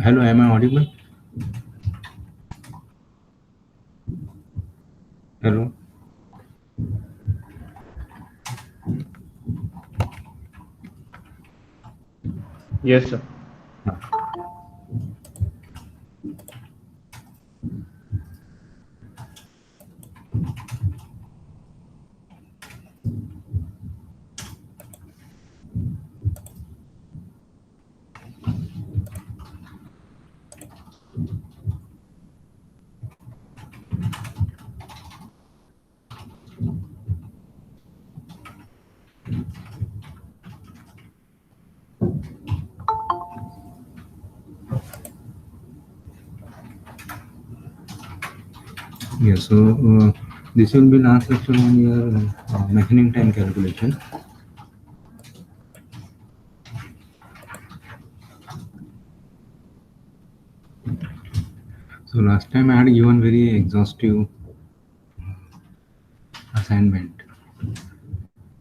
Hello, am I audible? Hello. Yes, sir. Yeah, so this will be last lecture on your machining time calculation. So last time I had given very exhaustive assignment.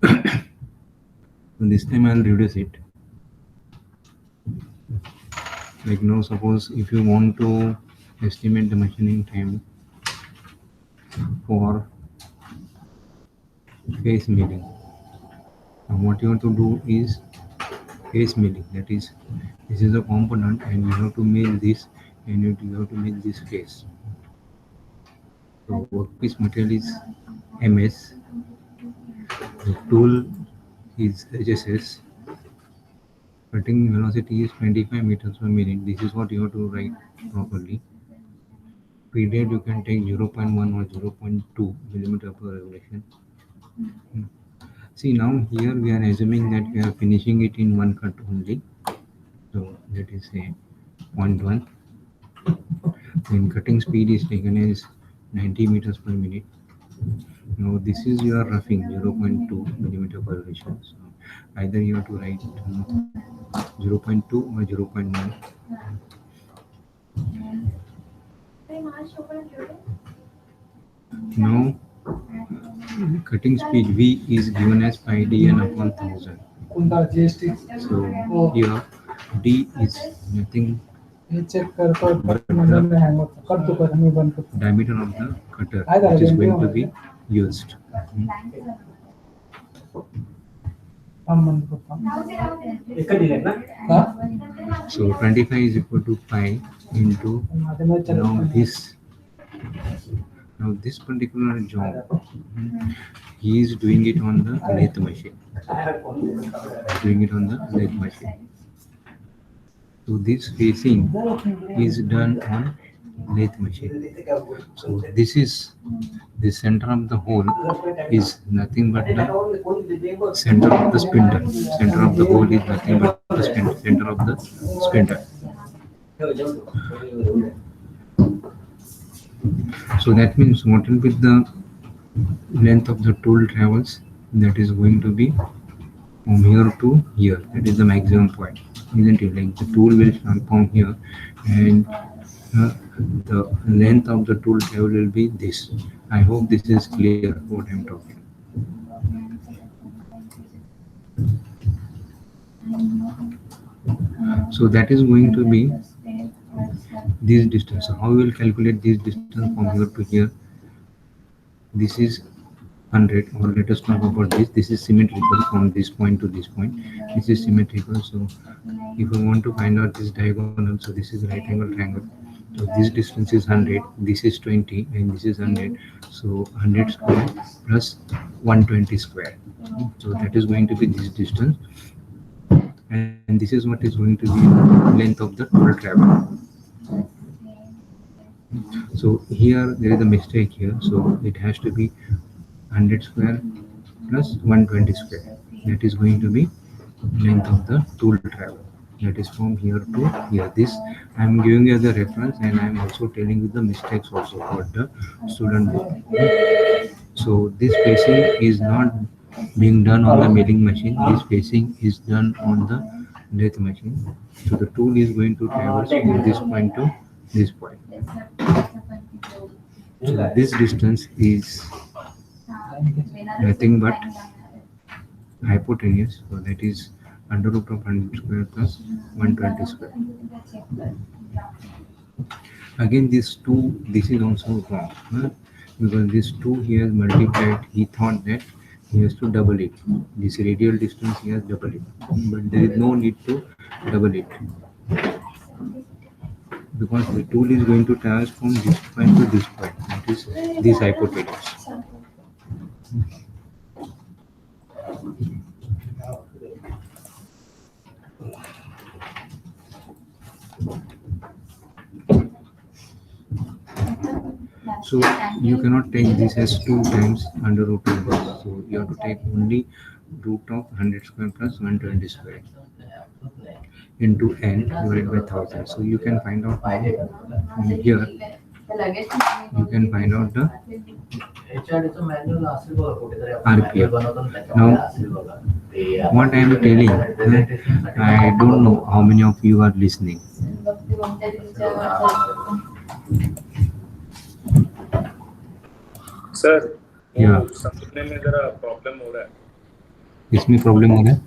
So this time I'll reduce it. Like now, suppose if you want to estimate the machining time for face milling, and what you have to do is face milling. That is, this is a component, and you have to mill this, and you have to mill this face. So workpiece material is MS. The tool is HSS. Cutting velocity is 25 meters per minute. This is what you have to write properly. Period you can take 0.1 or 0.2 millimeter per revolution. See, now here we are assuming that we are finishing it in one cut only. So that is a point 1. Then cutting speed is taken as 90 meters per minute. Now this is your roughing 0.2 millimeter per revolution. So either you have to write 0.2 or 0.1. Now cutting speed V is given as pi dn upon 1000. So here D is nothing but the diameter of the cutter which is going to be used. So 25 is equal to pi into now this particular job, he is doing it on the lathe machine. Doing it on the lathe machine. So this facing is done on lathe machine. So this is the center of the hole is nothing but the center of the spindle. Center of the hole is nothing but the spindle. Center of the spindle. So that means what will be the length of the tool travels? That is going to be from here to here. That is the maximum point, isn't it? Like the tool will start from here, and the length of the tool travel will be this. I hope this is clear what I'm talking. So that is going to be this distance. So how we will calculate this distance from here to here? This is 100, or let us talk about this. This is symmetrical from this point to this point. This is symmetrical. So if I want to find out this diagonal, so this is right angle triangle. So this distance is 100, this is 20, and this is 100. So 100 square plus 120 square. So that is going to be this distance, and this is what is going to be the length of the total travel. So here there is a mistake here. So it has to be 100 square plus 120 square. That is going to be length of the tool travel. That is from here to here. This I am giving you the reference, and I am also telling you the mistakes also for the student book. So this spacing is not being done on the milling machine. This spacing is done on the lathe machine. So the tool is going to traverse from this point to this point. So this distance is nothing but hypotenuse. So that is under root of 100 square plus 120 square. Again, this 2, this is also wrong, huh? Because this 2 he has multiplied, he thought that he has to double it. This radial distance he has double it, but there is no need to double it, because the tool is going to transform this point to this point, that is this hypotenuse. So you cannot take this as 2 times under root of this. So you have to take only root of 100 square plus 120 square into n divided by 1000. So you can find out from here, you can find out the RPM. Now, what I am telling, I don't know how many of you are listening. Sir Yeah. समझने में जरा problem हो रहा है. इसमें problem हो रहा है.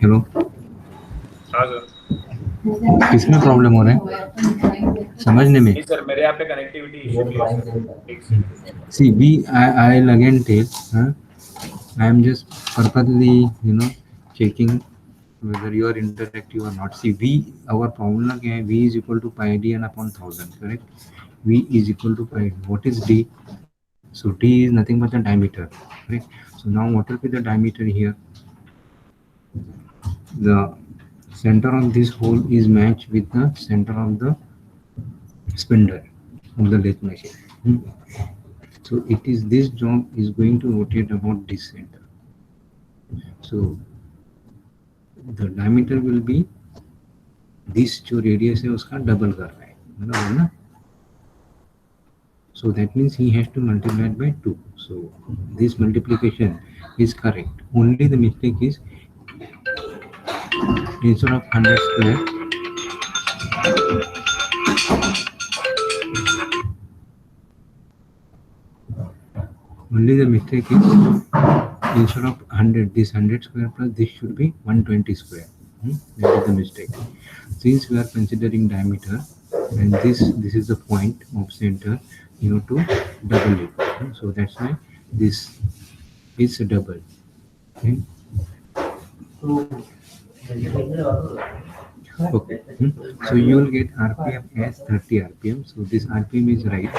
हेलो, हाँ सर. किसमें प्रॉब्लम हो रहा है समझने में? नहीं सर, मेरे यहाँ पे कनेक्टिविटी इशू है sir. See, I'll again tell, I am just purposely, checking whether you are interactive or not. See, our formula क्या है? V is equal to pi d n upon 1000, correct? V is equal to pi d. What is d? So d is nothing but the diameter, right? So now what will be the diameter here? The center of this hole is matched with the center of the spindle of the lathe machine. So it is, this job is going to rotate about this center. So the diameter will be this, जो radius है उसका double कर रहा है, बराबर ना? So that means he has to multiply it by 2. So this multiplication is correct. Only the mistake is, instead of 100 square, only the mistake is, instead of 100, this 100 square plus this should be 120 square. That is the mistake. Since we are considering diameter and this is the point of center, you have to double it. So that's why this is double. Okay. Okay. So you will get RPM as 30 RPM. So this RPM is right,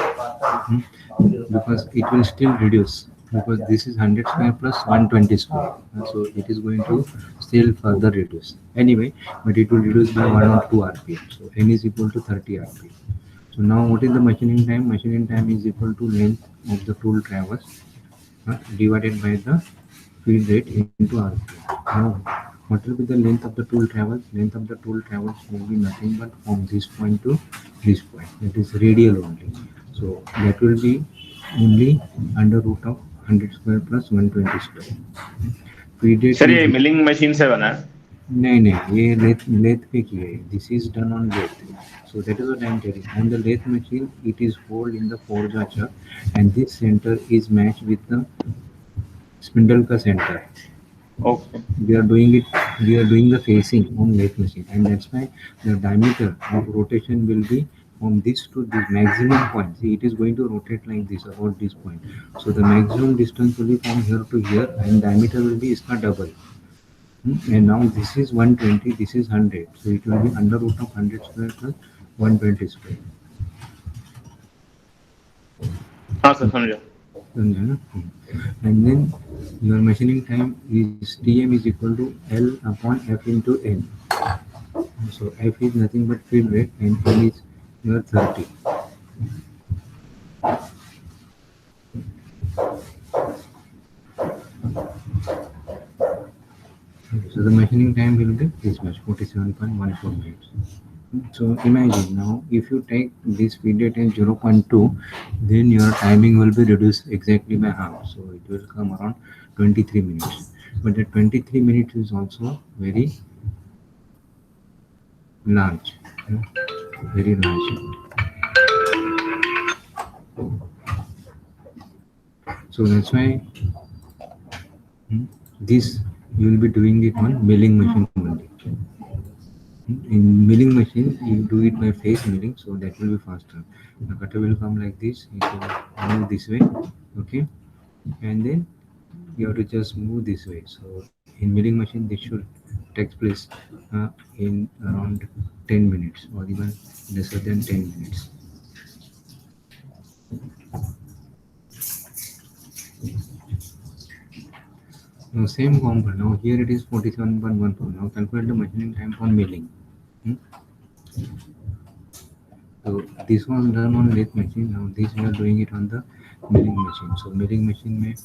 because it will still reduce, because this is 100 square plus 120 square. So it is going to still further reduce. Anyway, but it will reduce by 1 or 2 RPM. So n is equal to 30 RPM. So now what is the machining time? Machining time is equal to length of the tool traverse divided by the feed rate into RPM. Now, what will be the length of the tool traverse? Length of the tool traverse will be nothing but from this point to this point. That is radial only. So that will be only under root of 100 square plus 120 square. Feed rate sir ये is- milling machine से बना है. नहीं, ये lathe पे की है. This is done on lathe. So that is what I am telling. On the lathe machine, it is hole in the forge archer, and this center is matched with the spindle ka center. Okay. We are doing the facing on lathe machine, and that's why the diameter of rotation will be from this to this maximum point. See, it is going to rotate like this about this point. So the maximum distance will be from here to here, and diameter will be iska double. And now this is 120, this is 100. So it will be under root of 100 square plus 120 square. हाँ sir समझा. समझा ना? And then your machining time is Tm is equal to L upon F into N. So F is nothing but feed rate, and N is your 30. So the machining time will be this much, 47.14 minutes. So imagine now, if you take this feed rate as 0.2, then your timing will be reduced exactly by half. So it will come around 23 minutes. But the 23 minutes is also very large, very large. So that's why This you will be doing it on milling machine only. In milling machine you do it by face milling, so that will be faster. The cutter will come like this, it will move this way, okay, and then you have to just move this way. So in milling machine this should take place in around 10 minutes or even lesser than 10 minutes. Now same component, now here it is 47.14. Now calculate the machining time for milling. So this was done on lathe machine, now this we are doing it on the milling machine. So milling machine mein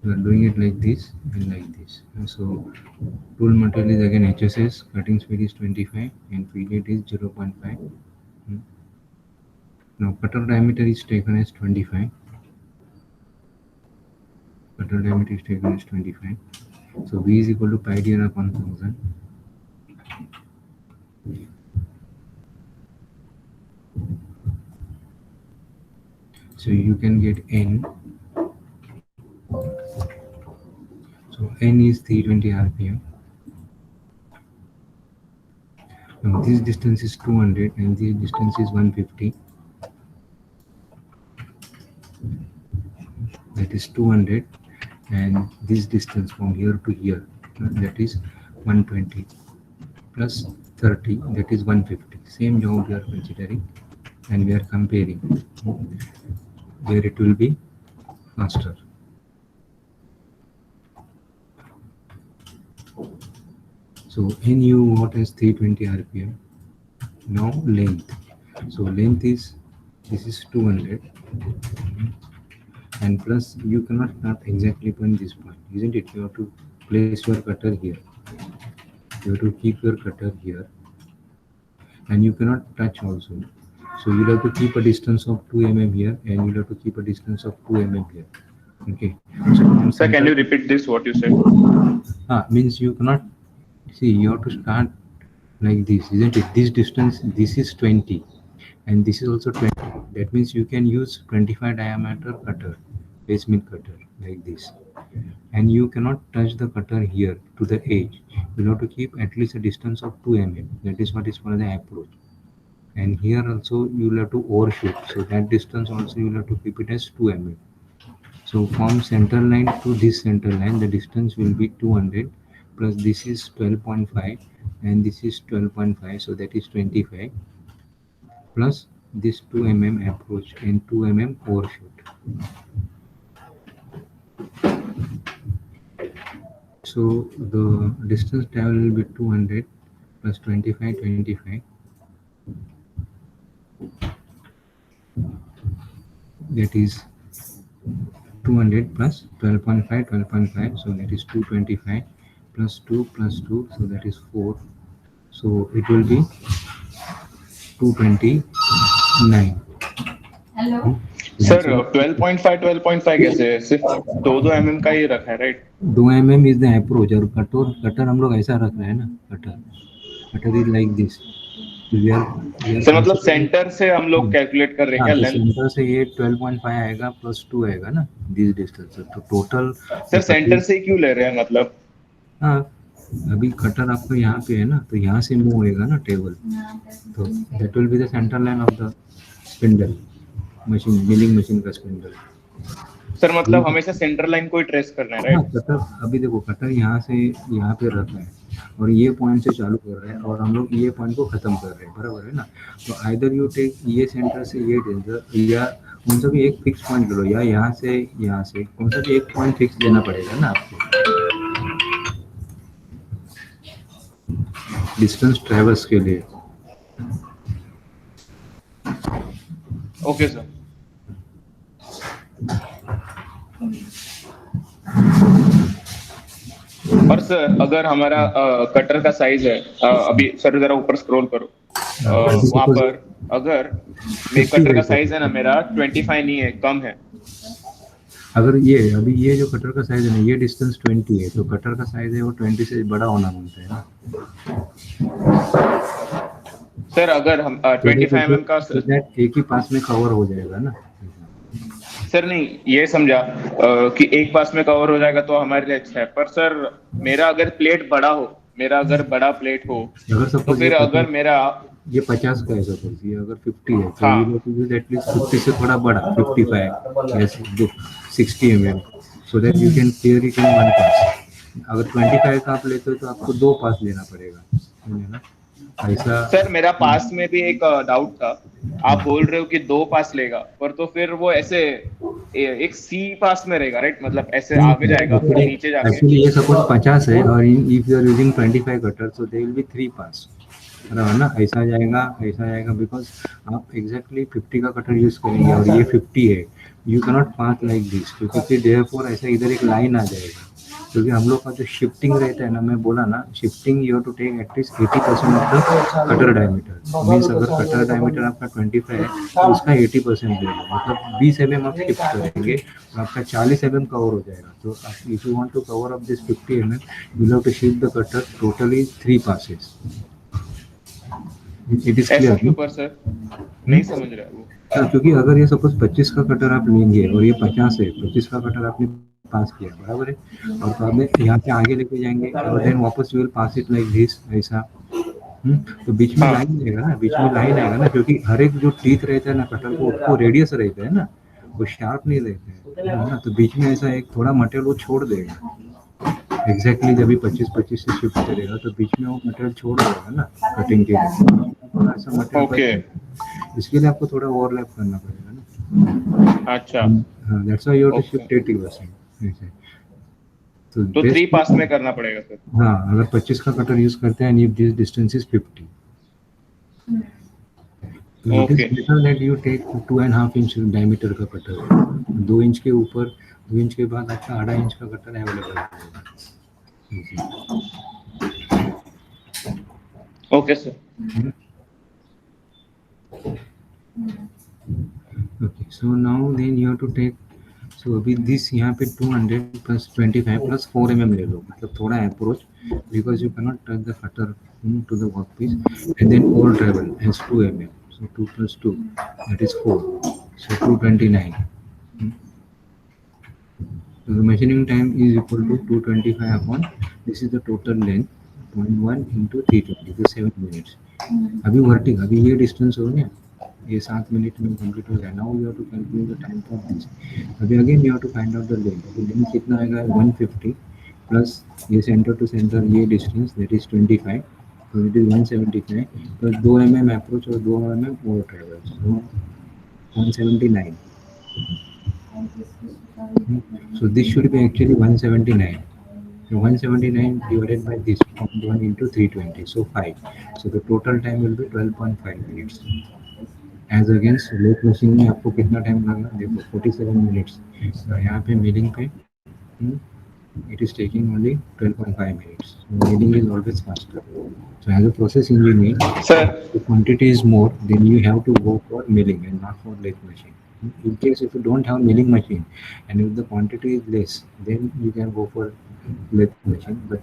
we are doing it like this and like this. So tool material is again HSS, cutting speed is 25 and feed rate is 0.5. Now cutter diameter is taken as 25. Cutter diameter is taken as 25. So V is equal to pi d n upon 1000. So you can get N. So N is 320 RPM. Now this distance is 200 and this distance is 150. That is 200, and this distance from here to here, that is 120 plus 30, that is 150. Same job we are considering and we are comparing where it will be faster. So NU what is 320 RPM. Now length. So length is, this is 200 and plus you cannot start exactly point this point, isn't it? You have to place your cutter here, you have to keep your cutter here, and you cannot touch also. So you have to keep a distance of 2 mm here and you have to keep a distance of 2 mm here. Okay. So Sir, can you repeat this, what you said? Means you cannot, see, you have to start like this, isn't it? This distance, this is 20 and this is also 20. That means you can use 25 diameter cutter, face mill cutter like this, and you cannot touch the cutter here to the edge. You have to keep at least a distance of 2 mm. That is what is called the approach. And here also you will have to overshoot, so that distance also you will have to keep it as 2 mm. So from center line to this center line the distance will be 200 plus this is 12.5 and this is 12.5, so that is 25 plus this 2 mm approach and 2 mm overshoot. So the distance travel will be 200 plus 25, 25. That is 200 plus 12.5, 12.5. So that is 225 plus 2 plus 2. So that is 4. So it will be 229. Hello. Sir, 12.5 12.5 कैसे है? सिर्फ 2 mm का ही रखा है, right? 2 mm is the approach और cutter हम लोग ऐसा रख रहे हैं ना, cutter is like this. Sir मतलब सेंटर से हम लोग कैलकुलेट कर रहे हैं क्या लेंथ? सेंटर से ये 12.5 आएगा प्लस 2 आएगा ना दिस डिस्टेंस, तो टोटल. सर सेंटर से क्यों ले रहे हैं मतलब? हाँ, अभी कटर आपको यहाँ पे है ना, तो यहाँ से मूव होएगा ना टेबल, तो that will be the centre line of the spindle machine, milling machine का स्पिंडल. सर मतलब हमेशा सेंटर लाइन को ही ट्रेस करना है, राइट? कटर अभी देखो, कटर यहाँ से यहाँ पे रखा है और ये पॉइंट से चालू कर रहे हैं और हम लोग ये पॉइंट को खत्म कर रहे हैं, बराबर है ना? तो आइदर यू टेक ये सेंटर से ये सेंटर, या कौन सा भी एक फिक्स पॉइंट ले लो, या यहाँ से कौन सा भी एक पॉइंट फिक्स देना पड़ेगा ना आपको डिस्टेंस ट्रेवर्स के लिए. Okay sir. और सर अगर हमारा कटर का साइज है, अभी सर जरा ऊपर स्क्रॉल करो, वहाँ पर अगर मेरे कटर का साइज है ना, मेरा 25 नहीं है, कम है. अगर ये अभी ये जो कटर का साइज है ना, ये डिस्टेंस 20 है, तो कटर का साइज है वो 20 से बड़ा होना बनता है ना सर. अगर हम 25 mm का एक ही पास में कवर हो जाएगा ना. सर नहीं, ये समझा कि एक पास में कवर हो जाएगा तो हमारे लिए अच्छा है, पर सर मेरा अगर प्लेट बड़ा हो, मेरा अगर बड़ा प्लेट हो, अगर तो सपोज फिर अगर मेरा, ये 50 का है, सपोज ये अगर 50 है तो यू हाँ, हैव टू यूज एटलीस्ट 50 से थोड़ा बड़ा 55 या 60 mm, so that you can clear it in one pass. अगर 25 का आप लेते हो तो आपको 2 पास लेना पड़ेगा, समझे ना ऐसा। सर मेरा पास में भी एक डाउट था। आप बोल रहे हो कि 2 पास लेगा, पर तो फिर वो ऐसे एक सी पास में रहेगा, राइट? मतलब ऐसे आगे जाएगा फिर नीचे जाके। एक्चुअली ये सपोज 50 है और if you are using 25 cutter so they will be 3 pass, बराबर ना, ऐसा जाएगा बिकॉज आप एग्जैक्टली 50 का कटर यूज करेंगे और ये 50 है, you cannot pass like this, क्योंकि फिर देयरफॉर ऐसा इधर एक लाइन आ जाएगा। क्योंकि हम लोग का जो शिफ्टिंग रहता है ना, मैं बोला ना, shifting you have to take at least 80% of the cutter diameter. Means अगर कटर डायमीटर आपका 25 है तो उसका 80% ले लो, मतलब 20 mm आप शिफ्ट करेंगे और आपका 40 mm कवर हो जाएगा। तो if you want to cover up this 50 mm you have to shift the cutter totally 3 passes। It is ऐसा क्यों क्लियर? पर सर? नहीं समझ रहा वो। सर क्योंकि अगर ये सपोज 25 का कटर आप लेंगे और ये 50 है, 25 का कटर आपने पास किया, बराबर है, और तो आपने यहाँ पे आगे लेके जाएंगे और देन वापस you will pass it like this, ऐसा। तो बीच में हाँ, लाइन आएगा ना, बीच में लाइन आएगा ना, क्योंकि हर एक जो टीथ रहता है ना कटर को, उसको रेडियस रहता है ना, वो शार्प नहीं रहते हैं, है ना, तो बीच में ऐसा एक थोड़ा मटेरियल वो छोड़ देगा। एग्जैक्टली जब भी 25 से शिफ्ट करेगा तो बीच में वो मटेरियल छोड़ देगा ना कटिंग के लिए, थोड़ा ऐसा मटेरियल बच ओके, जाएगा। इसके लिए आपको थोड़ा ओवरलैप करना पड़ेगा ना। अच्छा, हाँ, that's why you have to okay. Shift 80%, ऐसे। तो तो 3 पास बेस्ट, में करना पड़ेगा सर। हाँ, अगर 25 का कटर यूज करते हैं, इफ दिस डिस्टेंस इज 50, तो it is okay, better that you take 2.5 inch diameter का कटर। 2 इंच के ऊपर, 2 इंच के बाद आपका 1/2 इंच का कटर अवेलेबल होगा। Okay sir. Okay, so now then you have to take, so अभी this यहाँ पे 200 plus 25 plus 4 mm ले लो, मतलब थोड़ा approach, because you cannot touch the cutter to the workpiece, and then all travel as 2 mm, so 2 plus 2 that is 4, so 229. So the machining time is equal to 225 upon, this is the total length, 0.1 into 320, so 7 minutes. अभी वर्टिंग, अभी ये distance हो गया, ये 7 minute में complete हो गया। Now you have to calculate the time for this. अभी again you have to find out the length. तो लेंथ कितना आएगा, 150 प्लस ये सेंटर टू सेंटर ये डिस्टेंस दैट इज 25, तो it is 175 plus 2 mm approach और 2 mm over travel, so 179। So this should be actually 179. So 179 divided by this 0.1 into 320, so 5. So the total time will be 12.5 minutes. As against lathe machine में आपको कितना time लगा, देखो 47 minutes, तो यहाँ पे milling पे it is taking only 12.5 minutes. So milling is always faster. So as a process engineer, sir, if the quantity is more, then you have to go for milling and not for lathe machine. In case if you don't have milling machine and if the quantity is less, then you can go for lathe machine. But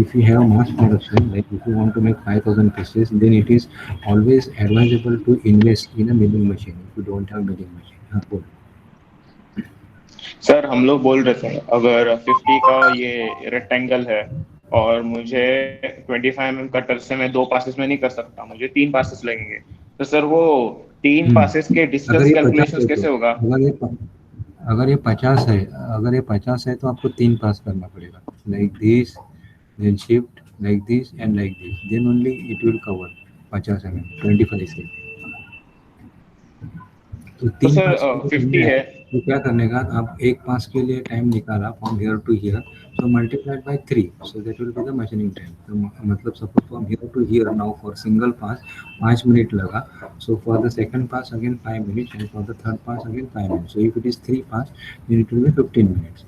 if you have mass production, like if you want to make 5,000 pieces, then it is always advisable to invest in a milling machine if you don't have milling machine. हाँ, बोल। Sir हम लोग बोल रहे थे अगर 50 का ये रेक्टेंगल है और मुझे 25 mm कटर से मैं 2 पासेस में नहीं कर सकता, मुझे 3 पासेस लगेंगे, तो सर वो 3 पासेस के अगर डिस्टेंस ये 50 कैलकुलेशंस है तो, कैसे होगा? अगर ये 50 है, अगर ये 50 है तो आपको 3 पास करना पड़ेगा, like this, then shift like this and like this, then only it will cover 50 mm 25 से। तो तो 3 सर पास के लिए 50 करना है, है। तो क्या करने का, आप एक पास के लिए टाइम निकाला from here to here, so multiplied by 3, so that will be the machining time. तो मतलब suppose from here to here now for single pass 5 minute लगा, so for the second pass again 5 minute and for the third pass again 5 minute, so if it is 3 pass then it will be 15 minutes,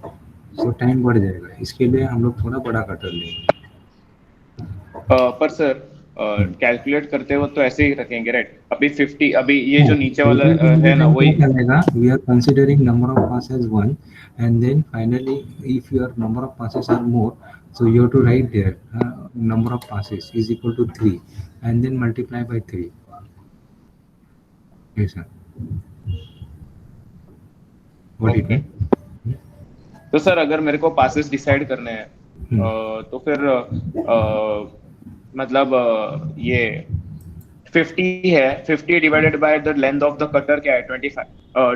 so time बढ़ जाएगा। इसके लिए हम लोग थोड़ा बड़ा cutter लेंगे। पर सर कैलकुलेट करते वक्त तो ऐसे ही रखेंगे, राइट? अभी 50, अभी ये जो नीचे वाला है ना वही। We are considering number of passes 1, and then finally if your number of passes are more, so you have to write there number of passes is equal to 3 and then multiply by 3. Yes sir. What it okay. mean? तो sir अगर मेरे को passes decide करने हैं तो फिर मतलब ये 50 है, 50 divided by the length of the cutter क्या है 25,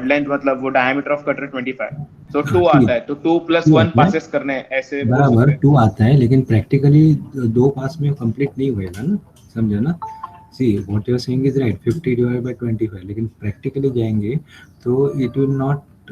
लेंथ मतलब वो डायमीटर ऑफ कटर 25, तो 2 ठीक आता है, तो 2 प्लस है, 1 पासेस करने हैं, ऐसे बोल बराबर सकते हैं। 2 आता है, लेकिन प्रैक्टिकली 2 पास में कंप्लीट नहीं होएगा ना, समझो ना। See what you are saying is right, 50 divide by 25, लेकिन प्रैक्टिकली जाएंगे तो it will not.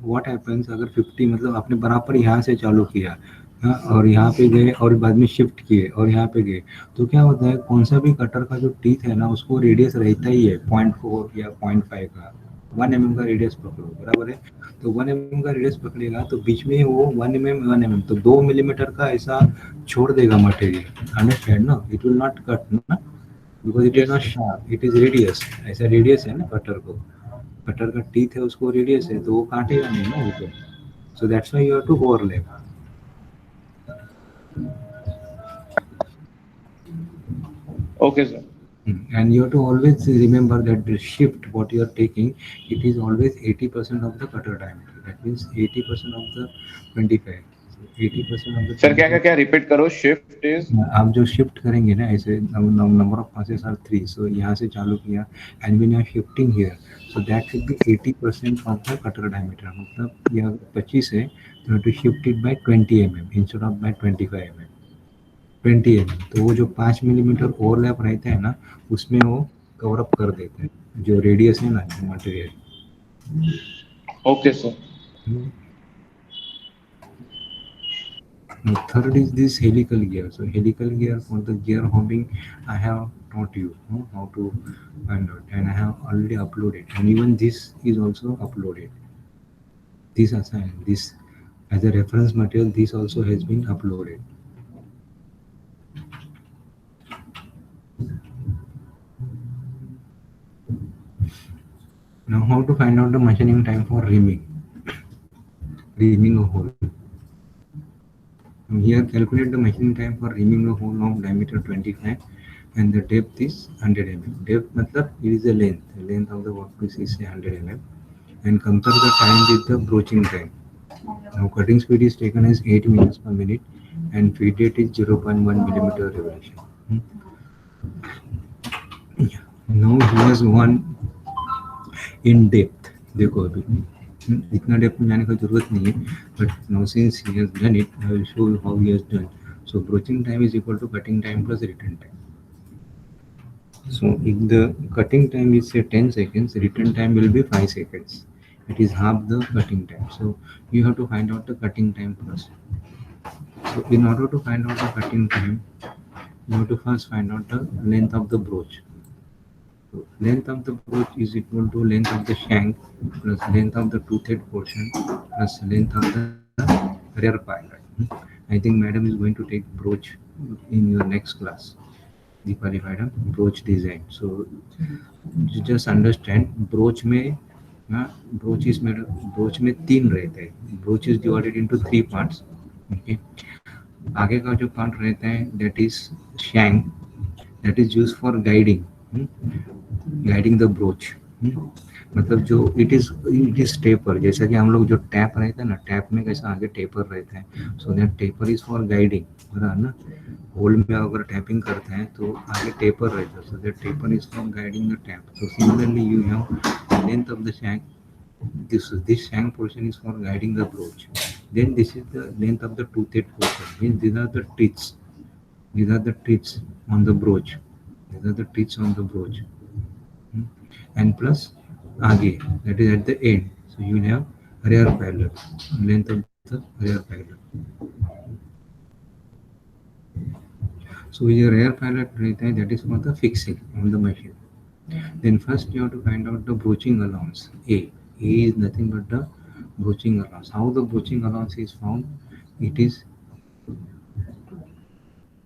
What happens अगर 50 मतलब आपने बराबर यहाँ से चालू किया, हाँ, और यहाँ पे गए और बाद में शिफ्ट किए और यहाँ पे गए, तो क्या होता है, कौन सा भी कटर का जो टीथ है ना, उसको रेडियस रहता ही है 0.4 या 0.5 का। 1 mm का रेडियस पकड़ो, बराबर है। तो 1 mm का रेडियस पकड़ेगा तो बीच में वो 1 mm तो 2 मिलीमीटर का ऐसा छोड़ देगा मटेरियल, अंडरस्टैंड ना। इट विल नॉट कट ना, because it is yes not sir. Sharp, it is radius. ऐसा रेडियस है ना कटर को, कटर का टीथ है उसको रेडियस है, तो वो काटेगा नहीं ना वो। So that's why you have to overlap. Okay sir. And you have to always remember that the shift what you are taking, it is always 80% of the cutter diameter. That means 80% of the 25. So 80% of the sir क्या क्या 25. क्या repeat करो, shift is. आप जो shift करेंगे ना, ऐसे number of passes are 3, so यहाँ से चालू किया, and when you are shifting here, so that should be 80% of the cutter diameter. मतलब यह 25 है, तो you to shift it by 20 mm instead of by 25 mm। 20 mm, तो वो जो 5 मिलीमीटर ओवरलैप रहता है ना, उसमें वो कवर अप कर देते हैं जो रेडियस है ना material. Okay sir. Now, third is this helical gear. So helical gear for the gear hopping, I have taught you how to find out, and I have already uploaded, and even this is also uploaded. This assignment, this as a reference material, this also has been uploaded. Now, how to find out the machining time for reaming a hole. From here, calculate the machining time for reaming a hole of diameter 25 and the depth is 100 mm. Depth matlab it is the length of the workpiece is 100 mm, and compare the time with the broaching time. Now, cutting speed is taken as 8 meters per minute and feed rate is 0.1 millimeter revolution. Now, here's one in depth. देखो अभी इतना depth में जाने की जरूरत नहीं है, but now since he has done it, I will show you how he has done. So broaching time is equal to cutting time plus return time. So if the cutting time is say 10 seconds, return time will be 5 seconds. It is half the cutting time. So you have to find out the cutting time first. So in order to find out the cutting time, you have to first find out the length of the broach. So length of the broach is equal to length of the shank plus length of the toothed portion plus length of the rear pilot. I think madam is going to take broach in your next class. Deepali madam, broach design. So you just understand broach में broach में 3 रहते हैं. Broach is divided into 3 parts. Okay. आगे का जो part रहता है that is shank, that is used for guiding. Guiding the broach. मतलब जो इट इज टेपर, जैसा कि हम लोग जो टैप रहता है ना, टैप में कैसा आगे टेपर रहता है, so that taper is for guiding, बराबर ना। होल में अगर टैपिंग करते हैं तो आगे टेपर रहता है, so that taper is for guiding the tap. So similarly you have length of the shank, this shank portion is for guiding the broach. Then this is the length of the toothed portion, means these are the teeth, these are the teeth on the broach, these are the teeth on the broach. And plus आगे, that is at the end, so you will have rear parallel, length of the rear parallel. So your rear parallel रहता है, that is for the fixing on the machine. Then first you have to find out the broaching allowance. A is nothing but the broaching allowance. How the broaching allowance is found? It is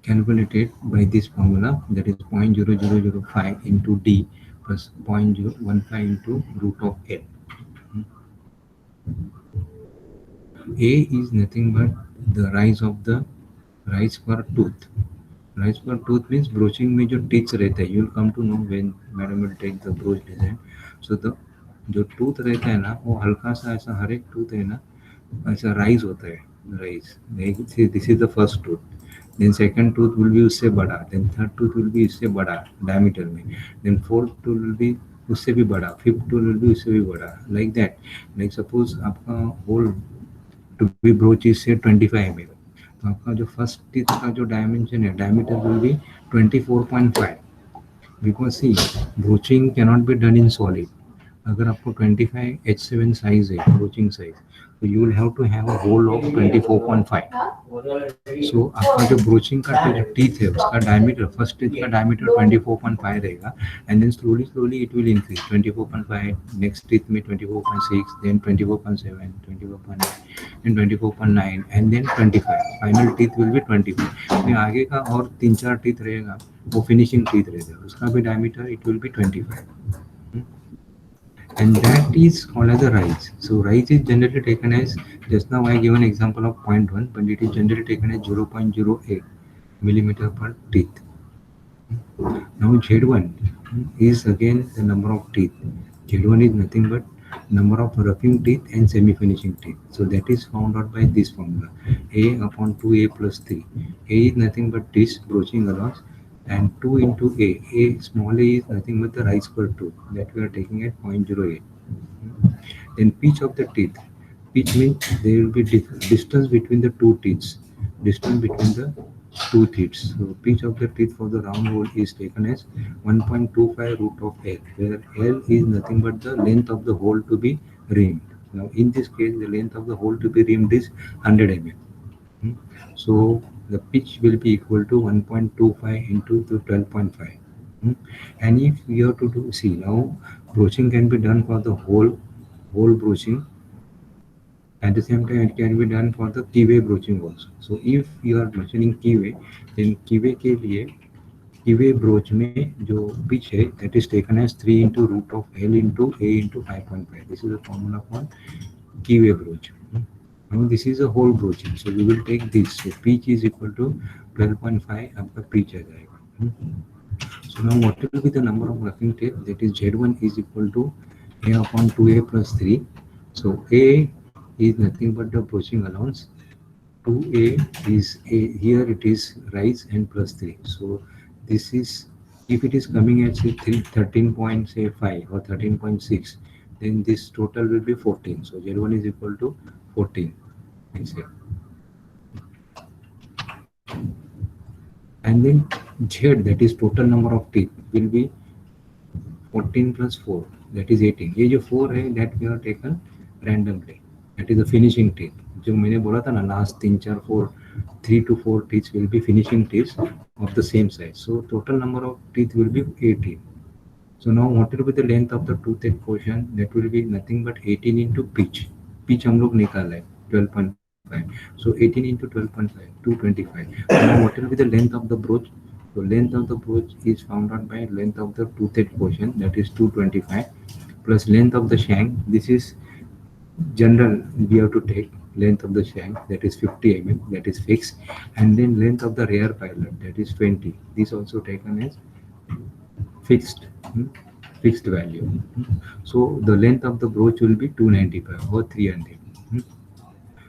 calculated by this formula, that is 0.0005 into D plus 0.015 into root of L. A is nothing but the rise per tooth. Rise per tooth means broaching में जो teeth रहता है, you will come to know when madam will take the broach design. So the जो tooth रहता है ना वो हल्का सा ऐसा, हर एक टूथ है ना ऐसा राइज होता है, rise. This is the first tooth, then second tooth will be उससे बड़ा, then third tooth will be इससे बड़ा डायमीटर में, then fourth tooth will be उससे भी बड़ा, फिफ्थ टूथ विल बी उससे भी बड़ा, लाइक दैट। लाइक सपोज आपका hole to be broach is say 25 mm, तो आपका जो फर्स्ट टीथ का जो डायमेंशन है, diameter will be 24.5, because see broaching cannot be done in solid. अगर आपको 25H7 साइज है ब्रोचिंग साइज, तो you will have to have a hole of 24.5। सो आपका जो ब्रोचिंग का जो टीथ है उसका डायमीटर, फर्स्ट टीथ का डायमीटर 24.5 रहेगा, and then slowly slowly it will increase 24.5, next teeth में 24.6, then 24.7, 24.9 and 24.9 and then 25, final teeth will be 25। फिर आगे का और 3-4 टीथ रहेगा वो फिनिशिंग टीथ रहेगा, उसका भी diameter it will B 25, and that is called as a rise. So rise is generally taken as, just now I give an example of 0.1, but it is generally taken as 0.08 millimeter per teeth. Now Z1 is again the number of teeth. Z1 is nothing but number of roughing teeth and semi-finishing teeth. So that is found out by this formula, A upon 2A plus 3. A is nothing but this broaching allowance, and 2 into A small a is nothing but the rise per tooth that we are taking at 0.08. Then pitch of the teeth. Pitch means there will be distance between the two teeth. Distance between the two teeth. So pitch of the teeth for the round hole is taken as 1.25 root of L, where L is nothing but the length of the hole to be rimmed. Now in this case, the length of the hole to be rimmed is 100 mm. So the pitch will be equal to 1.25 into the 12.5. And if we have to do, see now broaching can be done for the whole broaching. At the same time, it can be done for the keyway broaching also. So if you are machining keyway, then keyway के लिए keyway broach में जो pitch है, that is taken as 3 into root of L into A into 5.5. This is the formula for keyway broach. Now this is a whole broaching, so we will take this. So pitch is equal to 12.5. आपका pitch आ जाएगा. So now what will be the number of roughing tape? That is Z1 is equal to A upon 2A plus 3. So A is nothing but the broaching allowance. 2A is A, here it is rise and plus 3. So this is, if it is coming at say 13.5 or 13.6, then this total will be 14. So Z1 is equal to 14. And then Z, that is total number of teeth, will be 14 plus 4, that is 18. ये जो 4 है that we have taken randomly, that is the finishing teeth. जो मैंने बोला था ना last 3 to 4 teeth will be finishing teeth of the same size. So total number of teeth will be 18. So now what will be the length of the toothed portion? That will be nothing but 18 into pitch. Pitch हम लोग निकाला है 12.5. So 18 into 12.5, 225. So now what will be the length of the broach? So length of the broach is found out by length of the toothed portion, that is 225, plus length of the shank. This is general, we have to take length of the shank, that is 50 mm, that is fixed, and then length of the rear pilot, that is 20. This also taken as fixed, fixed value. So the length of the broach will be 295 or 300.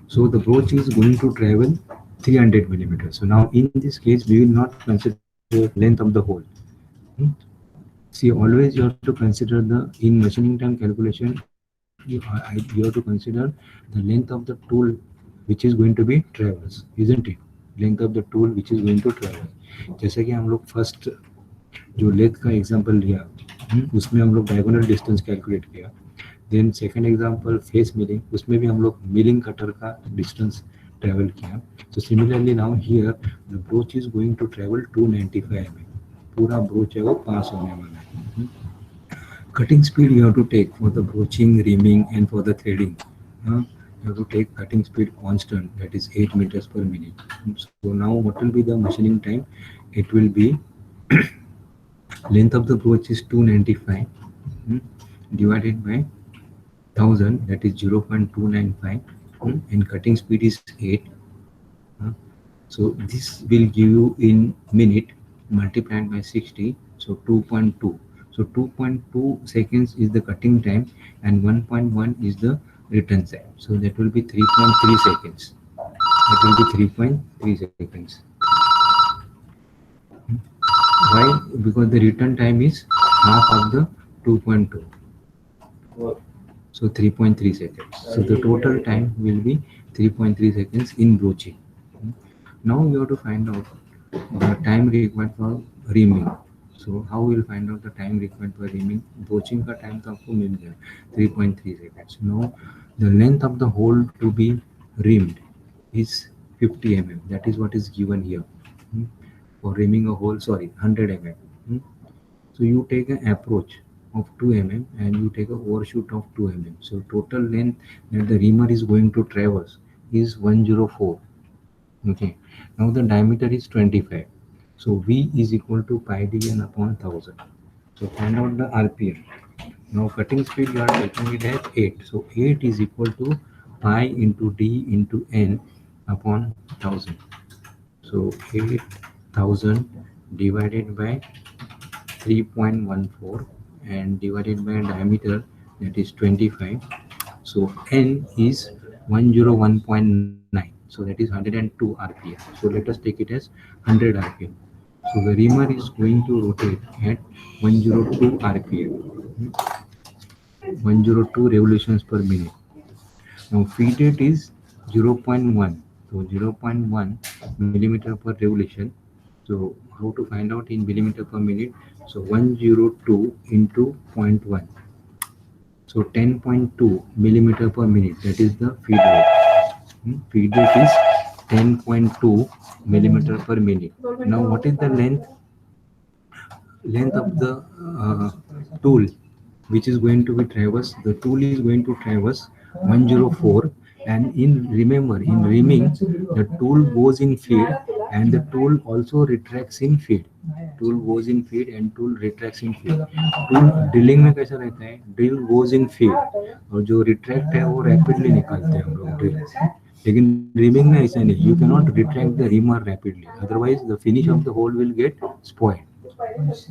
So the broach is going to travel 300 millimeters. So now in this case, we will not consider length of the hole. See, always you have to consider the, in machining time calculation, you have to consider the length of the tool which is going to be travels, isn't it? Length of the tool which is going to travel. जैसे कि हम लोग first जो lathe का example लिया, उसमें हम लोग डायगोनल डिस्टेंस कैलकुलेट किया. Then second example face milling, उसमें भी हम लोग मिलिंग कटर का डिस्टेंस ट्रेवल किया. So similarly now here the broach is going to travel 295 mm. पूरा ब्रोच है वो पास होने वाला है. Cutting speed you have to take for the broaching, reaming, and for the threading. You have to take cutting speed constant, that is 8 meters per minute. So now what will be the machining time? It will be length of the broach is 295 divided by 1000, that is 0.295, and cutting speed is 8. So this will give you in minute multiplied by 60, so 2.2. So 2.2 seconds is the cutting time and 1.1 is the return time. So that will be 3.3 seconds. That will be 3.3 seconds. Why? Because the return time is half of the 2.2. So 3.3 seconds. So the total time will be 3.3 seconds in broaching. Now you have to find out the time required for reaming. So how we will find out the time required for reaming? Broaching का time तो आपको मिल गया 3.3 seconds. Now the length of the hole to be reamed is 50 mm. That is what is given here. For reaming a hole, sorry, 100 mm. So you take an approach of 2 mm and you take a overshoot of 2 mm. So total length that the reamer is going to traverse is 104. Okay. Now the diameter is 25. So V is equal to pi dn upon 1000. So find out the RPM. Now cutting speed you are taking it as 8. So 8 is equal to pi into d into n upon 1000. So 8000 divided by 3.14 and divided by diameter, that is 25. So n is 101.9. So that is 102 RPM. So let us take it as 100 RPM. So the reamer is going to rotate at 102 RPM, 102 revolutions per minute. Now feed rate is 0.1. So 0.1 millimeter per revolution. So how to find out in millimeter per minute? So 102 into 0.1. So 10.2 millimeter per minute. That is the feed rate. Feed rate is 10.2 millimeter per minute. Now what is the length of the tool which is going to be traverse? The tool is going to traverse 104, and remember in reaming the tool goes in feed and the tool also retracts in feed. Tool goes in feed and tool retracts in feed. Tool drilling में कैसा रहता है? Drill goes in feed और जो retract है वो rapidly निकालते हैं हम लोग ड्रिल. लेकिन रिमिंग में ऐसा नहीं. You can not retract the reamer rapidly, otherwise the finish of the hole will get spoiled.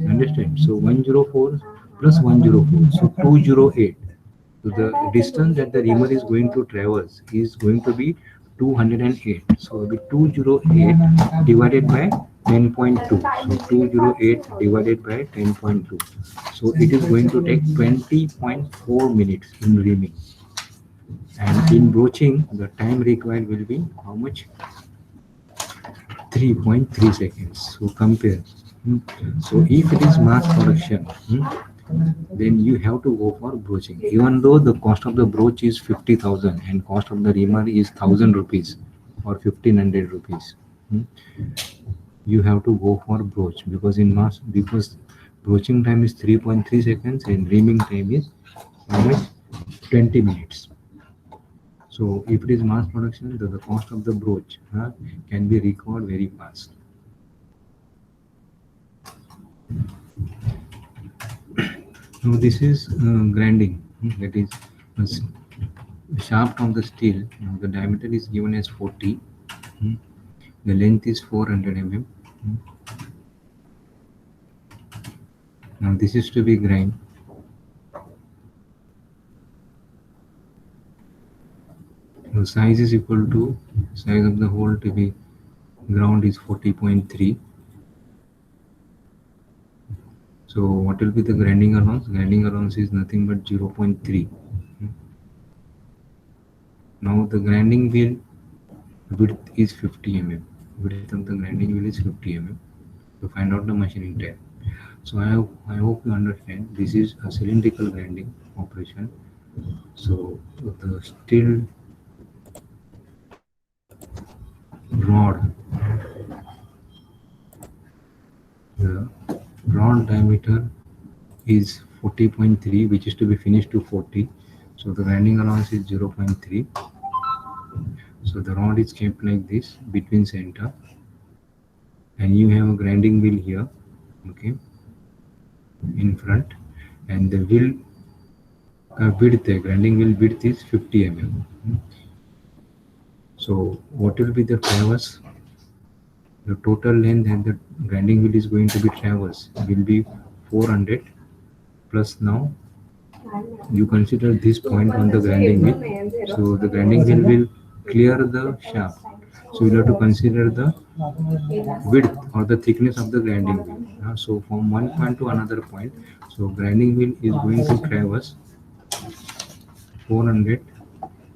Understand? So 104 plus 104, so 208. So the distance that the reamer is going to traverse is going to be 208. So it will be 208 divided by 10.2. So 208 divided by 10.2. So it is going to take 20.4 minutes in reaming. And in broaching, the time required will be how much? 3.3 seconds. So compare. So if it is mass production, then you have to go for broaching. Even though the cost of the broach is 50,000 and cost of the reamer is 1,000 rupees or 1,500 rupees, you have to go for broach because broaching time is 3.3 seconds and reaming time is how much? 20 minutes. So if it is mass production, the cost of the broach can be recovered very fast. Now this is grinding. That is the shaft of the steel. Now the diameter is given as 40. The length is 400 mm. Now this is to be grind. The size is equal to size of the hole to be ground is 40.3. So what will be the grinding allowance? Grinding allowance is nothing but 0.3. Now the grinding wheel width is 50 mm. Width of the grinding wheel is 50 mm. To find out the machining time. So I hope you understand. This is a cylindrical grinding operation. So the steel rod, the rod diameter is 40.3, which is to be finished to 40. So the grinding allowance is 0.3. So the rod is kept like this between center, and you have a grinding wheel here, okay, in front, and the wheel width, the grinding wheel width is 50 mm. So what will be the traverse? The total length that the grinding wheel is going to be traverse will be 400 plus now you consider this point on the grinding wheel. So the grinding wheel will clear the shaft. So you have to consider the width or the thickness of the grinding wheel. So from one point to another point, so grinding wheel is going to traverse 400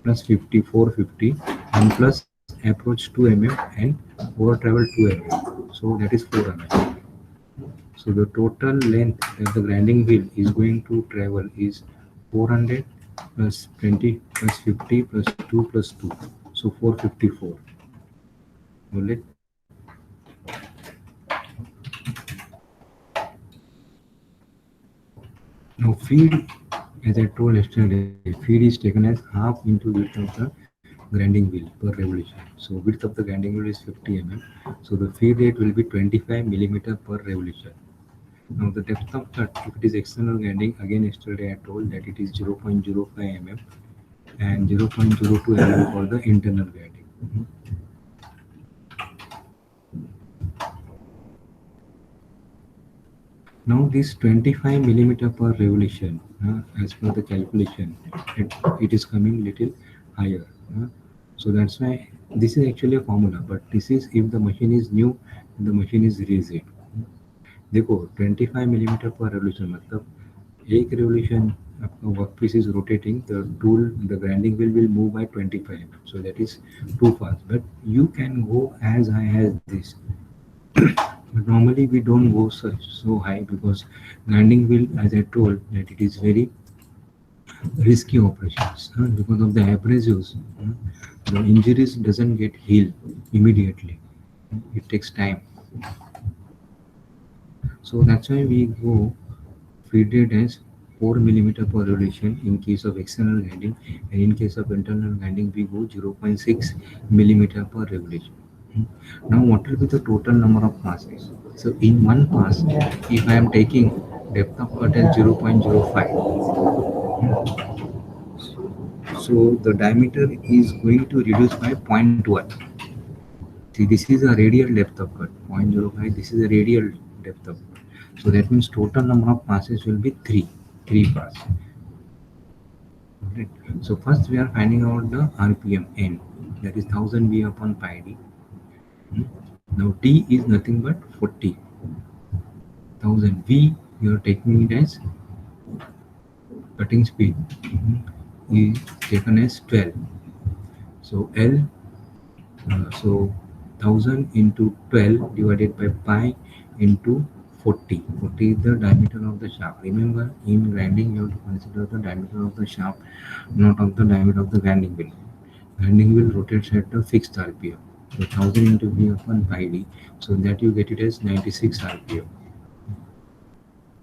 plus 50, 450, and plus approach 2 mm and over travel 2 mm. So that is 4 mm. So the total length that the grinding wheel is going to travel is 400 plus 20 plus 50 plus 2 plus 2. So 454. Hold it. Now feed, as I told yesterday, feed is taken as half into width of the grinding wheel per revolution. So width of the grinding wheel is 50 mm. So the feed rate will be 25 millimeter per revolution. Now the depth of cut, if it is external grinding, again yesterday I told that it is 0.05 mm and 0.02 mm for the internal grinding. Now this 25 millimeter per revolution, as per the calculation, it is coming little higher. So that's why this is actually a formula, but this is if the machine is new, the machine is rigid. देखो 25 millimeter per revolution मतलब एक revolution आपका workpiece is rotating, the grinding wheel will move by 25 mm. So that is too fast, but you can go as high as this. But normally we don't go so high because grinding wheel, as I told, that it is very risky operations because of the abrasives. The injuries doesn't get healed immediately. It takes time. So that's why we go feed rate as 4 millimeter per revolution in case of external grinding, and in case of internal grinding we go 0.6 millimeter per revolution. Now what will be the total number of passes? So in one pass, if I am taking depth of cut as 0.05, so the diameter is going to reduce by 0.1. See, this is a radial depth of cut, 0.05, this is a radial depth of cut. So that means total number of passes will be 3 passes. Right. So first we are finding out the RPM N, that is 1000 V upon pi d. Now T is nothing but 40. 1000 V, you are taking it as cutting speed is taken as 12. So L, so 1000 into 12 divided by pi into 40. 40 is the diameter of the shaft. Remember, in grinding you have to consider the diameter of the shaft, not of the diameter of the grinding wheel. Grinding wheel rotates at a fixed RPM. So 1000 into V upon pi d, so that you get it as 96 RPM.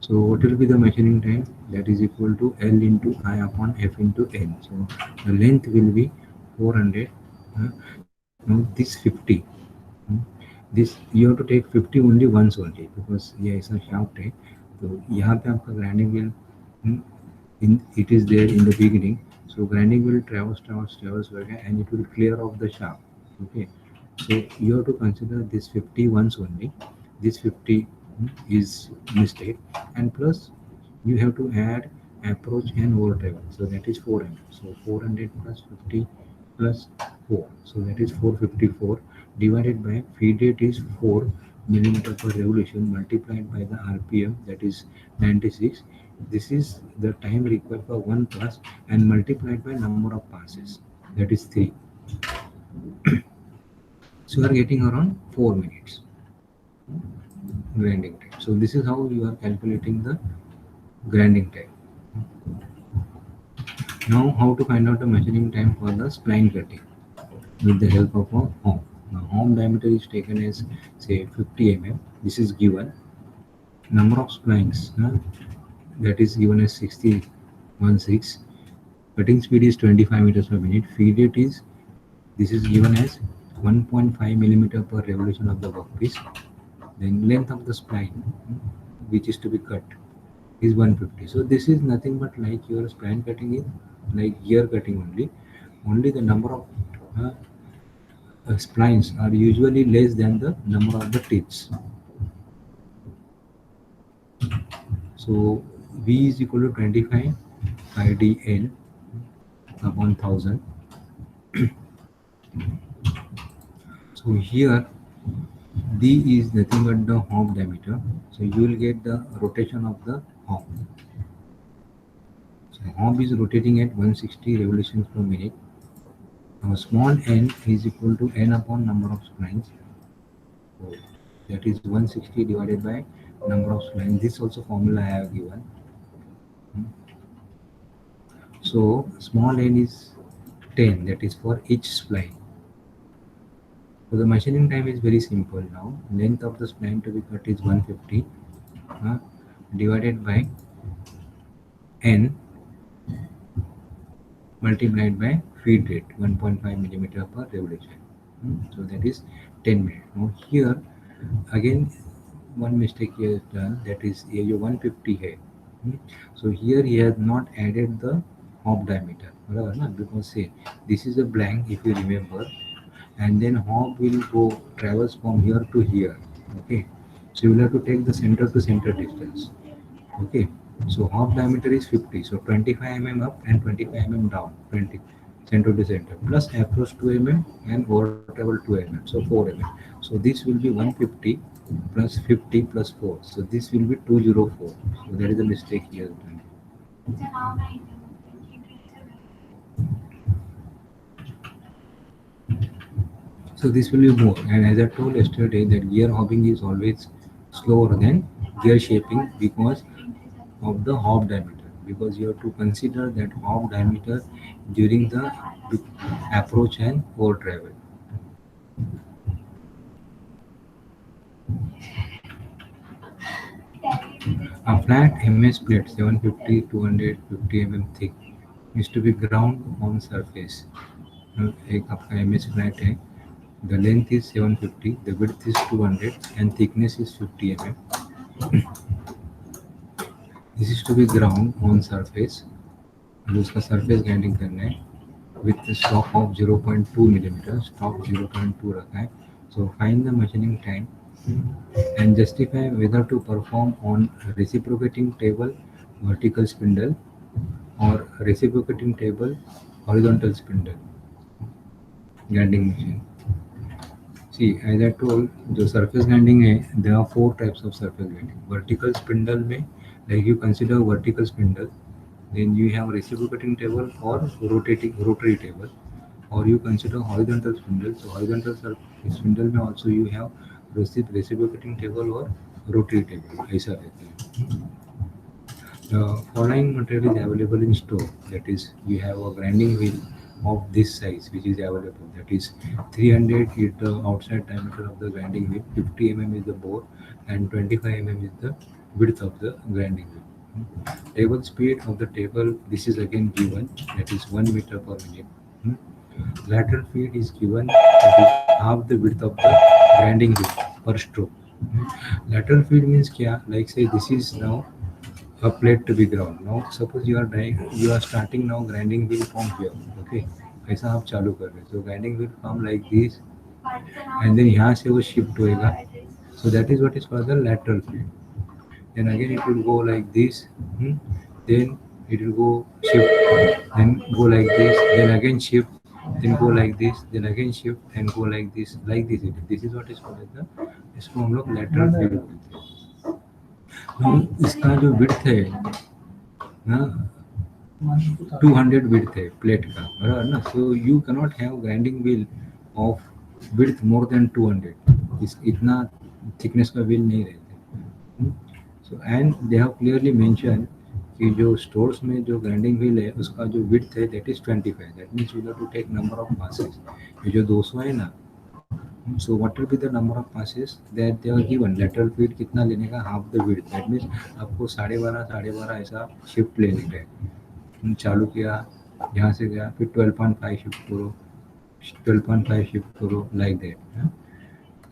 So what will be the measuring time? That is equal to L into I upon F into N. So the length will be 400. Now this 50. This you have to take 50 only once only because yeah, it's a shaft है. तो यहाँ पे आपका grinding wheel it is there in the beginning. So grinding wheel travels and it will clear off the shaft. Okay. So you have to consider this 50 once only. This 50 is mistake, and plus you have to add approach and over travel. So that is 400. So 400 plus 50 plus 4. So that is 454 divided by feed rate is 4 millimeter per revolution multiplied by the RPM, that is 96. This is the time required for one pass and multiplied by number of passes, that is 3. So you are getting around 4 minutes grinding time. So this is how you are calculating the grinding time. Now how to find out the measuring time for the spline cutting with the help of a horn. Now horn diameter is taken as say 50 mm. This is given. Number of splines that is given as 6016. Cutting speed is 25 meters per minute. Feed rate is, this is given as 1.5 millimeter per revolution of the workpiece. Then length of the spline which is to be cut is 150. So this is nothing but like your spline cutting is like gear cutting only. Only the number of splines are usually less than the number of the teeth. So V is equal to 25 IDL upon 1000. So here D is nothing but the hop diameter. So you will get the rotation of the hop. So hop is rotating at 160 revolutions per minute. Now small n is equal to n upon number of splines. So that is 160 divided by number of splines. This also formula I have given. So small n is 10, that is for each spline. So the machining time is very simple now. Length of the spline to be cut is 150 divided by n multiplied by feed rate 1.5 millimeter per revolution. So that is 10 minutes. Now here again one mistake he has done, that is ये जो 150 है. So here he has not added the hop diameter, बराबर ना, because say this is a blank if you remember, and then hop will go travels from here to here. Okay, so you will have to take the center to center distance. Okay, so hop diameter is 50, so 25 mm up and 25 mm down, 20 center to center, plus approach 2 mm and over travel 2 mm, so 4 mm. So this will be 150 plus 50 plus 4, so this will be 204. So that is a mistake he has done. So this will be more, and as I told yesterday that gear hopping is always slower than gear shaping because of the hop diameter, because you have to consider that hop diameter during the approach and over travel. A flat MS plate 750 250 mm thick is to be ground on surface. एक आपका MS flat है, the length is 750, the width is 200 and thickness is 50 mm. This is to be ground on surface. और उसका surface grinding करना है with the stock of 0.2 millimeter. Stock 0.2 रखा है. So find the machining time and justify whether to perform on reciprocating table vertical spindle or reciprocating table horizontal spindle grinding machine. See, as I told, जो surface grinding है, there are 4 types of surface grinding. Vertical spindle में, like you consider vertical spindle, then you have reciprocating table or rotary table, or you consider horizontal spindle. So horizontal spindle में also you have reciprocating table or rotary table. ऐसा रहता है. The following material is available in store. That is, you have a grinding wheel of this size which is available. That is 300 is the outside diameter of the grinding wheel, 50 mm is the bore, and 25 mm is the width of the grinding wheel. Table speed of the table, this is again given, that is 1 meter per minute. Lateral feed is given, that is half the width of the grinding wheel per stroke. Lateral feed means kya? Like say this is now a plate to be ground. Now suppose you are starting now grinding wheel from here. Okay, ऐसा आप चालू कर रहे. So grinding wheel come like this, and then यहाँ से वो shift होएगा. So that is what is called the lateral feed. Then again it will go like this. Then it will go shift, then go like this, then again shift, then go like this, then again shift, and go like this. This is what is called the, इसको हम लोग lateral feed बोलते हैं. इसका जो width है ना 200 width है प्लेट का, बराबर ना. So you cannot have grinding wheel of width more than 200. इतना थिकनेस का व्हील नहीं रहते. So and they have clearly mention कि जो स्टोर्स में जो ग्राइंडिंग व्हील है उसका जो विड्थ है that is 25. That means you have to take number of passes. ये जो 200 है ना, so what will be the number of passes that they are given. Lateral feed कितना लेने का, half the width. That means आपको 12.5 ऐसा शिफ्ट लेने का. चालू किया, यहाँ से गया, फिर 12.5 शिफ्ट करो, 12.5 शिफ्ट करो, like that.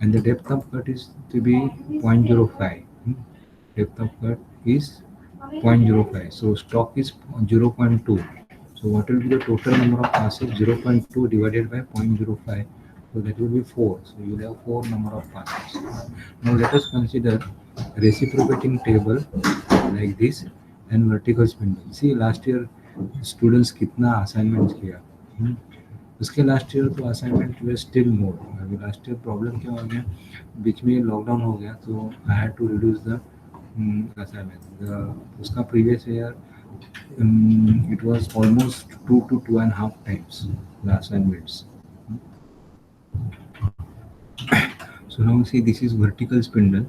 And the depth of cut is to be 0.05. Depth of cut is 0.05. So stock is 0.2. So what will be the total number of passes? 0.2 divided by 0.05. So that will be 4. So you will have 4 number of passes. Now let us consider reciprocating table like this, and vertical spindle. See last year students कितना assignments किया. उसके last year तो assignment वे still more. अभी last year problem क्या हो गया, बीच में lockdown हो गया तो I had to reduce the assignment. उसका previous year it was almost 2 to 2.5 times the assignments. So now see, this is vertical spindle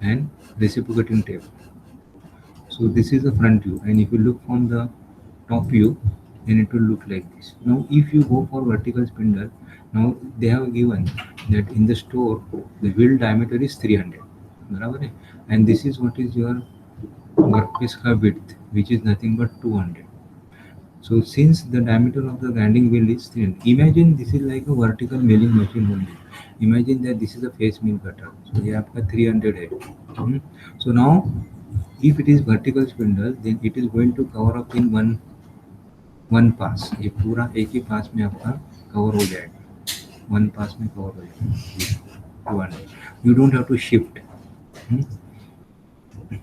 and reciprocating table. So this is the front view, and if you look from the top view, then it will look like this. Now if you go for vertical spindle, now they have given that in the store the wheel diameter is 300, बराबर है, and this is what is your workpiece का width, which is nothing but 200. So since the diameter of the grinding wheel is 300, imagine this is like a vertical milling machine only. Imagine that this is a face mill cutter. So ये आपका 300 है. So now if it is vertical spindle, then it is going to cover up in one pass. ये पूरा एक ही पास में आपका cover हो जाएगा, one pass में कवर हो जाएगा. You don't have to shift.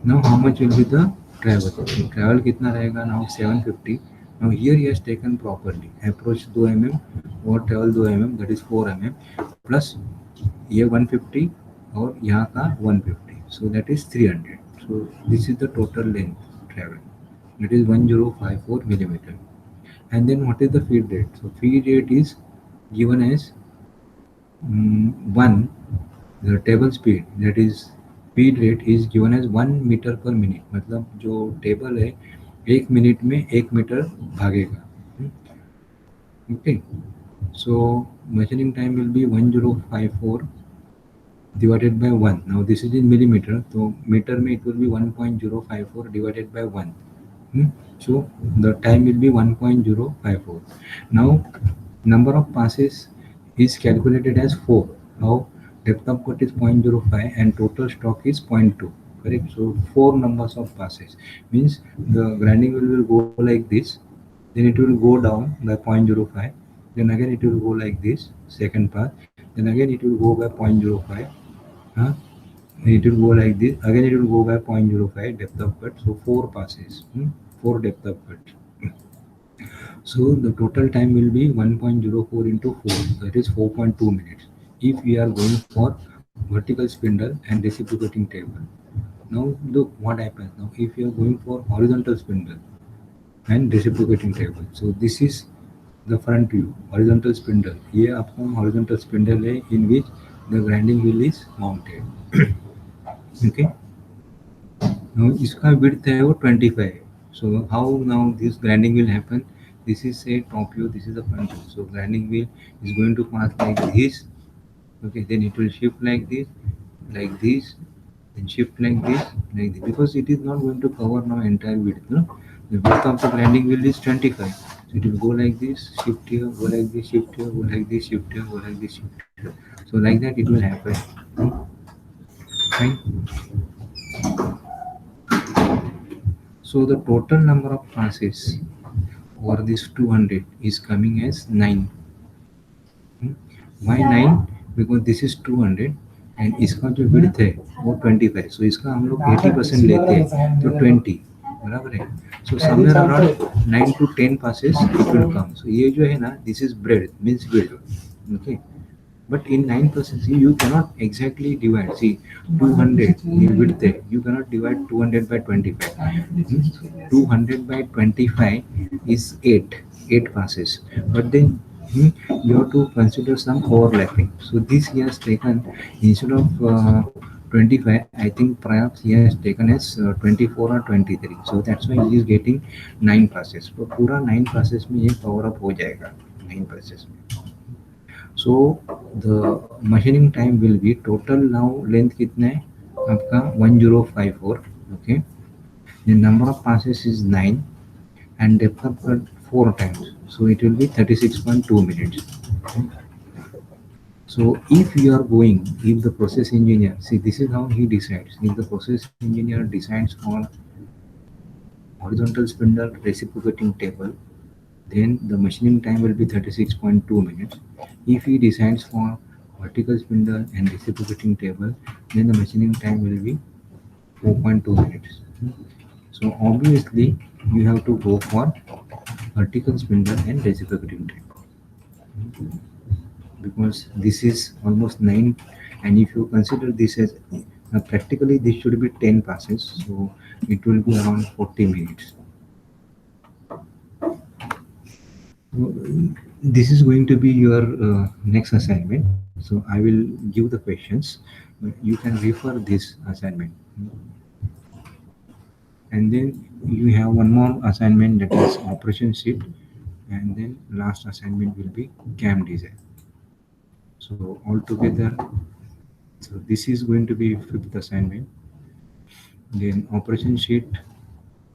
Now how much will be the travel? Travel कितना रहेगा? Now 750. Now here he has taken properly approach 2 mm और travel 2 mm, that is 4 mm plus ये 150 और यहाँ का 150, so that is 300. So this is the total length travel, that is 1054 millimeter. And then what is the feed rate? So feed rate is given as 1, the table speed, that is feed rate is given as 1 meter per minute. मतलब जो table है 1 minute में 1 metre भागेगा. Okay, so measuring time will be 1054 divided by 1. Now this is in millimeter, so meter में it will be 1.054 divided by 1. So the time will be 1.054. Now number of passes is calculated as 4. Now depth of cut is 0.05 and total stock is 0.2. Correct. So 4 numbers of passes means the grinding wheel will go like this, then it will go down by 0.05, then again it will go like this, second pass, then again it will go by 0.05, it will go like this, again it will go by 0.05 depth of cut. So 4 passes, 4 depth of cut. So the total time will be 1.04 into 4, that is 4.2 minutes if we are going for vertical spindle and reciprocating table. Now look what happens. Now if you are going for horizontal spindle and reciprocating table, so this is the front view, horizontal spindle. ये आपका horizontal spindle है in which the grinding wheel is mounted. Okay. Now इसका width है वो 25. So how now this grinding will happen? This is a top view, this is the front view. So grinding wheel is going to pass like this. Okay, then it will shift like this, then shift like this, because it is not going to cover now entire width. No? The width of the grinding wheel is 25. So it will go like this, shift here, go like this, shift here, go like this, shift here, go like this, shift here. So like that it will happen. Fine. So the total number of passes over this 200 is coming as 9. Why 9? Because this is 200 and इसका जो width है वो 25. So इसका हम लोग 80% लेते हैं तो 20, बराबर है. So somewhere around 9 to 10 passes it will come. So ये जो है ना, this is breadth, means width. Okay. But in 9 passes you cannot exactly divide. See 200 in width है, you cannot divide 200 by 25. 200 by 25 is 8 passes. But then you have to consider some overlapping. So this he has taken instead of 25, I think perhaps he has taken as 24 or 23. So that's why he is getting 9 passes. तो पूरा 9 passes में ये cover up हो जाएगा 9 passes में. So the machining time will be total now length कितना है आपका 1054. Okay. The number of passes is 9 and depth of cut 4 times. So it will be 36.2 minutes. So if you are going, if the process engineer, see this is how he decides. If the process engineer decides for horizontal spindle reciprocating table, then the machining time will be 36.2 minutes. If he decides for vertical spindle and reciprocating table, then the machining time will be 4.2 minutes. So obviously you have to go for vertical spindle and reciprocating tape, because this is almost 9, and if you consider this as practically this should be 10 passes, so it will be around 40 minutes. This is going to be your next assignment, so I will give the questions. You can refer this assignment, and then you have one more assignment, that is operation sheet, and then last assignment will be cam design. So altogether, so this is going to be fifth assignment. Then operation sheet,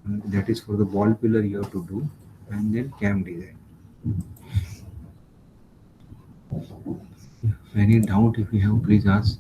that is for the ball pillar you have to do, and then cam design. Any doubt if you have, please ask.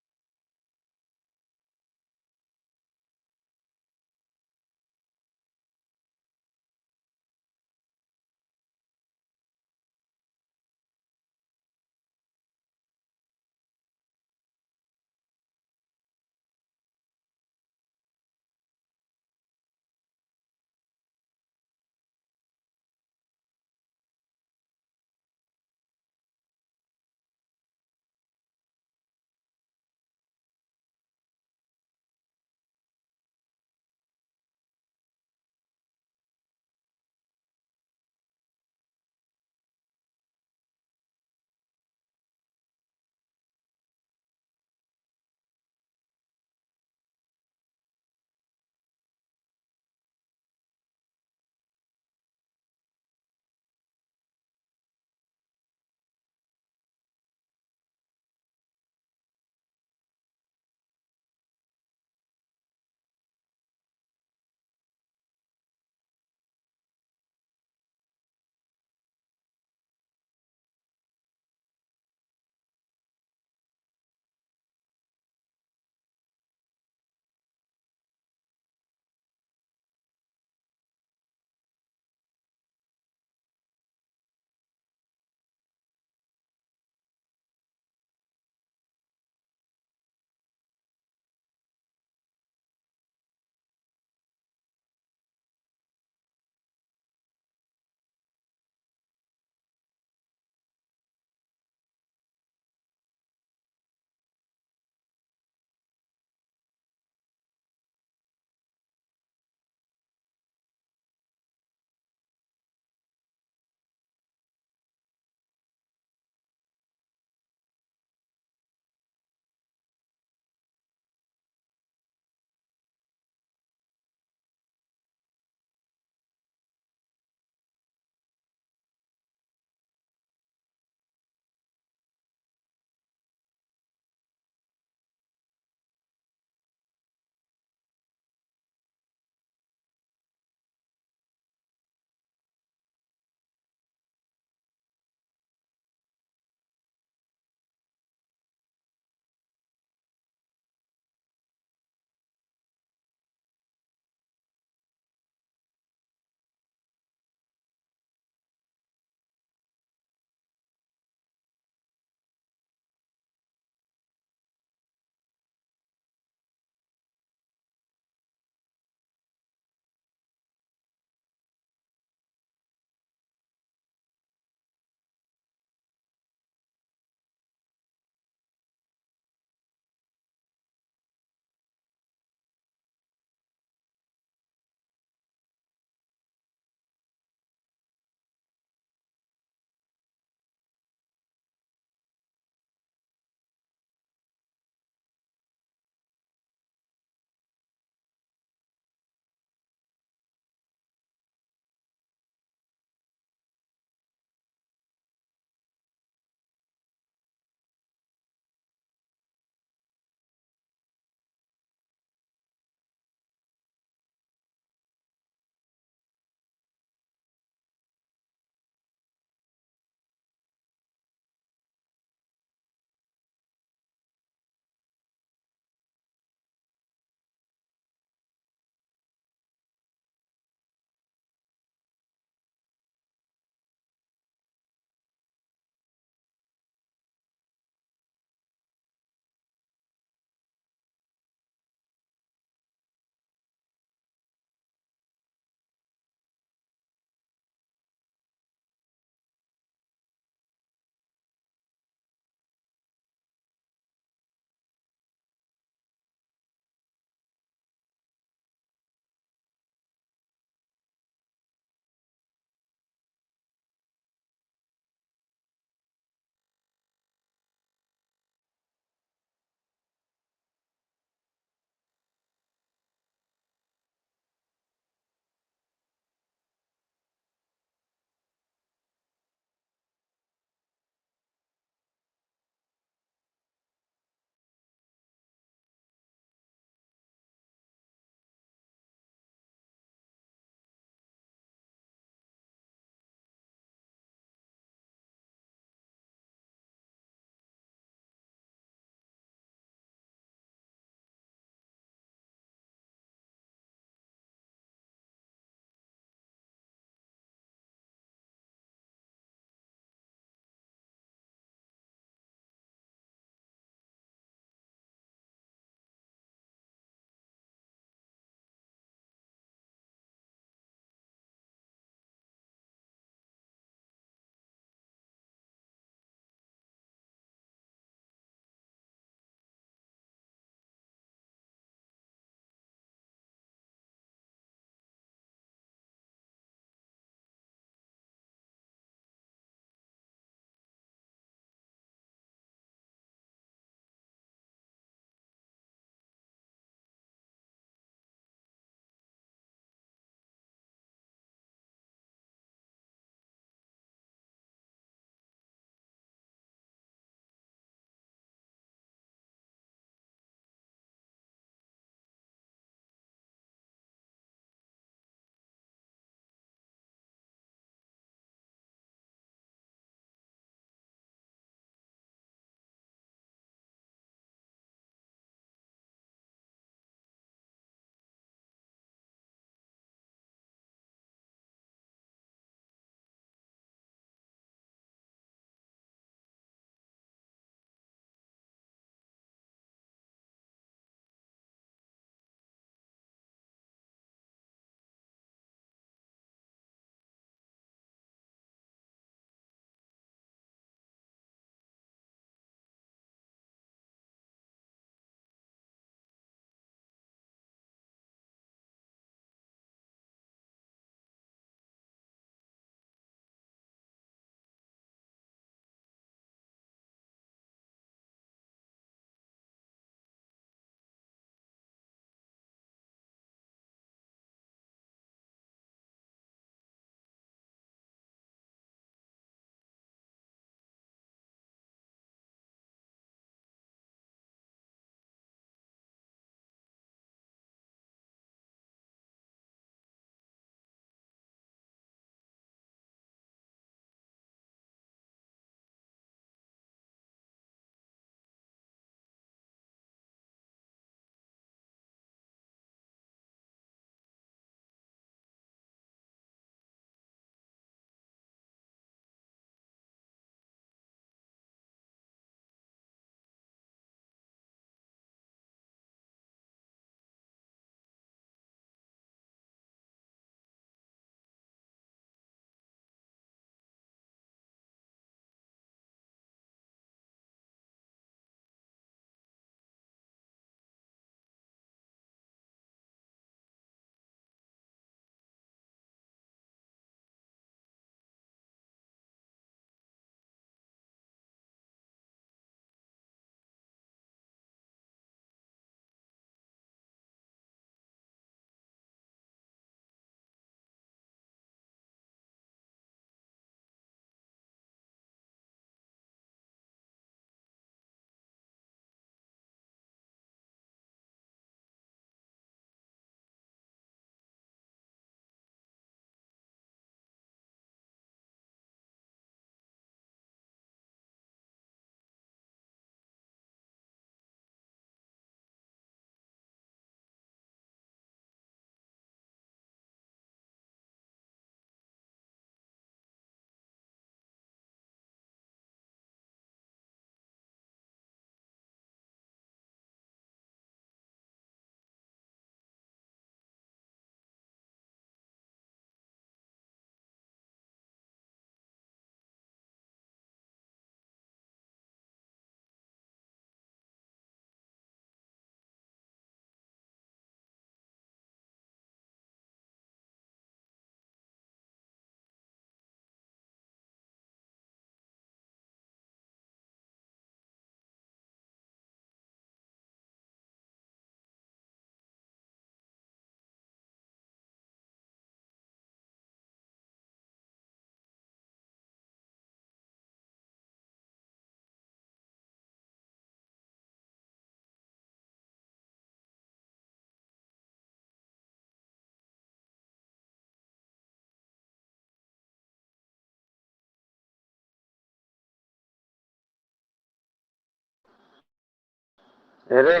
अरे